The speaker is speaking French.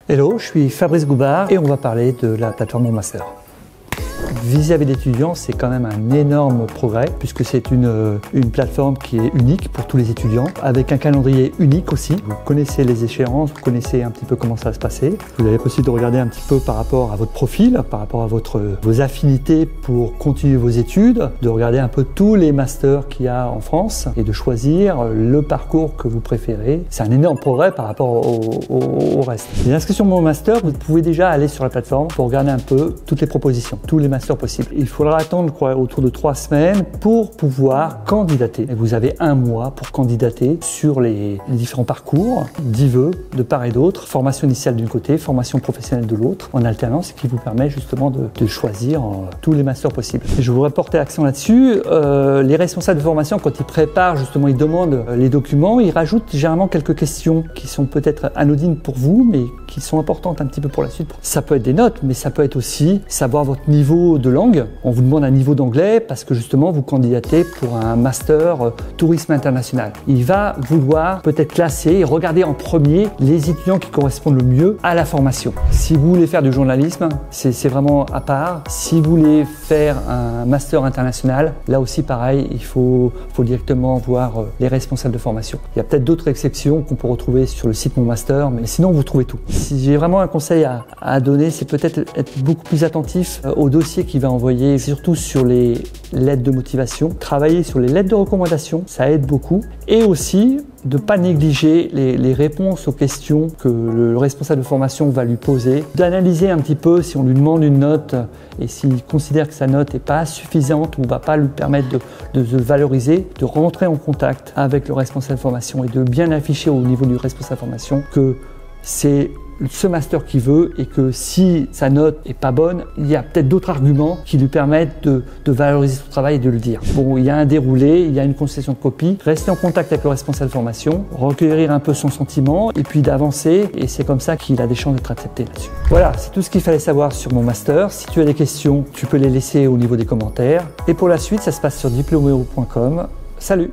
Hello, je suis Fabrice Goubard et on va parler de la plateforme Mon Master. Vis-à-vis d'étudiants, c'est quand même un énorme progrès puisque c'est une plateforme qui est unique pour tous les étudiants, avec un calendrier unique aussi. Vous connaissez les échéances, vous connaissez un petit peu comment ça va se passer. Vous avez possibilité de regarder un petit peu par rapport à votre profil, par rapport à vos affinités pour continuer vos études, de regarder un peu tous les masters qu'il y a en France et de choisir le parcours que vous préférez. C'est un énorme progrès par rapport au reste. Les inscriptions Mon Master, vous pouvez déjà aller sur la plateforme pour regarder un peu toutes les propositions, tous les masters possibles. Il faudra attendre autour de 3 semaines pour pouvoir candidater. Et vous avez 1 mois pour candidater sur les différents parcours, 10 vœux de part et d'autre, formation initiale d'une côté, formation professionnelle de l'autre, en alternance, qui vous permet justement de choisir tous les masters possibles. Et je voudrais porter accent là-dessus. Les responsables de formation, quand ils préparent justement, ils demandent les documents, ils rajoutent généralement quelques questions qui sont peut-être anodines pour vous, mais qui sont importantes un petit peu pour la suite. Ça peut être des notes, mais ça peut être aussi savoir votre niveau de langue. On vous demande un niveau d'anglais parce que justement vous candidatez pour un master tourisme international. Il va vouloir peut-être classer et regarder en premier les étudiants qui correspondent le mieux à la formation. Si vous voulez faire du journalisme, c'est vraiment à part. Si vous voulez faire un master international, là aussi pareil, il faut directement voir les responsables de formation. Il y a peut-être d'autres exceptions qu'on peut retrouver sur le site Mon Master, mais sinon vous trouvez tout. Si j'ai vraiment un conseil à donner, c'est peut-être être beaucoup plus attentif au dossier qu'il va envoyer, surtout sur les lettres de motivation. Travailler sur les lettres de recommandation, ça aide beaucoup. Et aussi, de ne pas négliger les réponses aux questions que le responsable de formation va lui poser. D'analyser un petit peu si on lui demande une note et s'il considère que sa note n'est pas suffisante ou ne va pas lui permettre de se valoriser, de rentrer en contact avec le responsable de formation et de bien afficher au niveau du responsable de formation que c'est ce master qu'il veut et que si sa note est pas bonne, il y a peut-être d'autres arguments qui lui permettent de valoriser son travail et de le dire. Bon, il y a un déroulé, il y a une concession de copie, rester en contact avec le responsable de formation, recueillir un peu son sentiment et puis d'avancer, et c'est comme ça qu'il a des chances d'être accepté là-dessus. Voilà, c'est tout ce qu'il fallait savoir sur mon master. Si tu as des questions, tu peux les laisser au niveau des commentaires. Et pour la suite, ça se passe sur diplomeo.com. Salut!